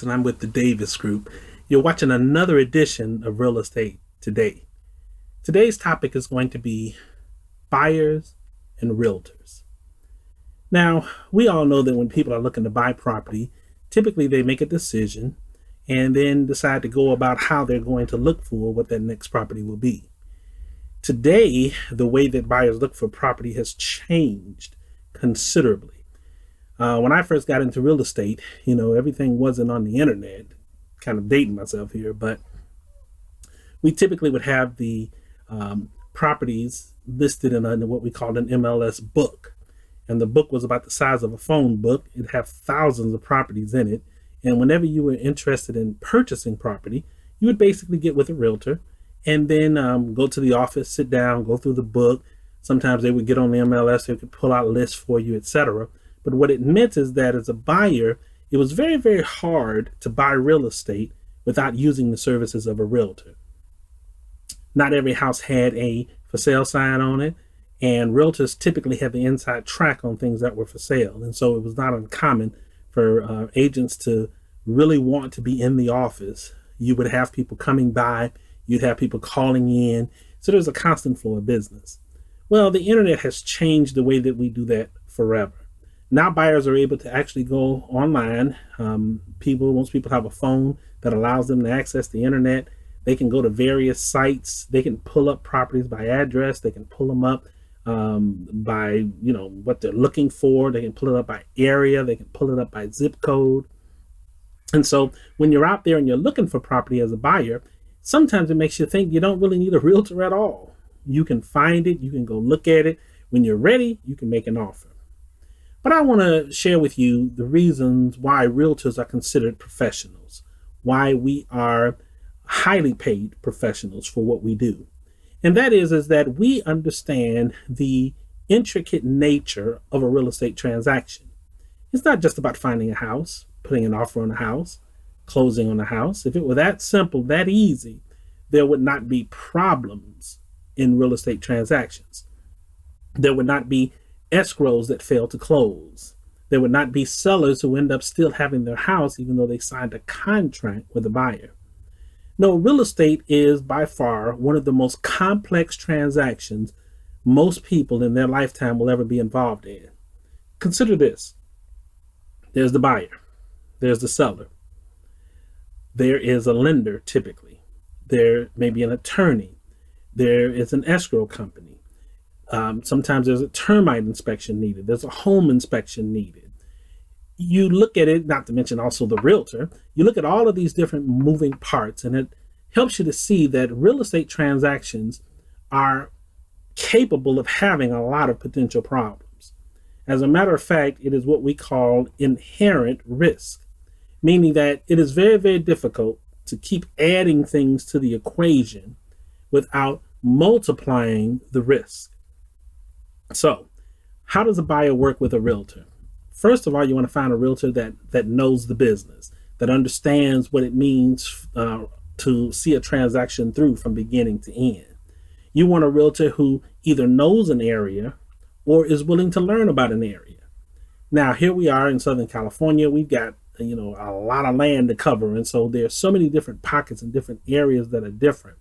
And I'm with the Davis Group. You're watching another edition of Real Estate Today. Today's topic is going to be buyers and realtors. Now, we all know that when people are looking to buy property, typically they make a decision and then decide to go about how they're going to look for what that next property will be. Today, the way that buyers look for property has changed considerably. When I first got into real estate, everything wasn't on the internet. Kind of dating myself here, but we typically would have the properties listed in what we called an MLS book. And the book was about the size of a phone book. It'd have thousands of properties in it. And whenever you were interested in purchasing property, you would basically get with a realtor and then go to the office, sit down, go through the book. Sometimes they would get on the MLS, they could pull out lists for you, etc. But what it meant is that as a buyer, it was very, very hard to buy real estate without using the services of a realtor. Not every house had a for sale sign on it, and realtors typically had the inside track on things that were for sale. And so it was not uncommon for agents to really want to be in the office. You would have people coming by, you'd have people calling in. So there's a constant flow of business. Well, the internet has changed the way that we do that forever. Now buyers are able to actually go online. Most people have a phone that allows them to access the internet. They can go to various sites. They can pull up properties by address. They can pull them up by what they're looking for. They can pull it up by area. They can pull it up by zip code. And so when you're out there and you're looking for property as a buyer, sometimes it makes you think you don't really need a realtor at all. You can find it. You can go look at it. When you're ready, you can make an offer. But I want to share with you the reasons why realtors are considered professionals, why we are highly paid professionals for what we do. And that is that we understand the intricate nature of a real estate transaction. It's not just about finding a house, putting an offer on a house, closing on a house. If it were that simple, that easy, there would not be problems in real estate transactions. There would not be escrows that fail to close. There would not be sellers who end up still having their house even though they signed a contract with a buyer. No, real estate is by far one of the most complex transactions most people in their lifetime will ever be involved in. Consider this. There's the buyer. There's the seller. There is a lender typically. There may be an attorney. There is an escrow company. Sometimes there's a termite inspection needed. There's a home inspection needed. You look at it, not to mention also the realtor, you look at all of these different moving parts, and it helps you to see that real estate transactions are capable of having a lot of potential problems. As a matter of fact, it is what we call inherent risk, meaning that it is very, very difficult to keep adding things to the equation without multiplying the risk. So, how does a buyer work with a realtor? First of all, you want to find a realtor that knows the business, that understands what it means to see a transaction through from beginning to end. You want a realtor who either knows an area or is willing to learn about an area. Now, here we are in Southern California. We've got a lot of land to cover, and so there's so many different pockets and different areas that are different.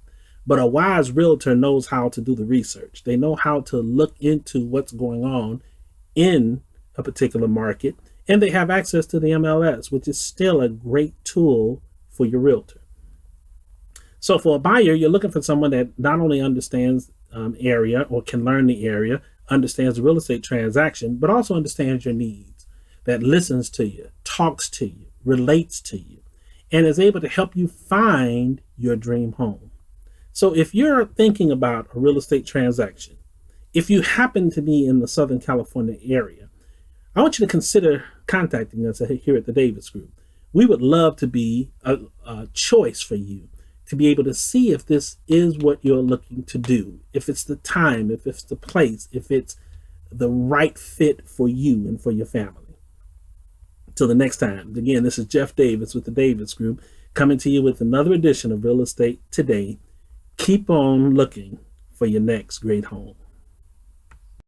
But a wise realtor knows how to do the research. They know how to look into what's going on in a particular market, and they have access to the MLS, which is still a great tool for your realtor. So for a buyer, you're looking for someone that not only understands area or can learn the area, understands the real estate transaction, but also understands your needs, that listens to you, talks to you, relates to you, and is able to help you find your dream home. So if you're thinking about a real estate transaction, if you happen to be in the Southern California area, I want you to consider contacting us here at the Davis Group. We would love to be a choice for you to be able to see if this is what you're looking to do, if it's the time, if it's the place, if it's the right fit for you and for your family. Till the next time, again, this is Jeff Davis with the Davis Group coming to you with another edition of Real Estate Today. Keep on looking for your next great home.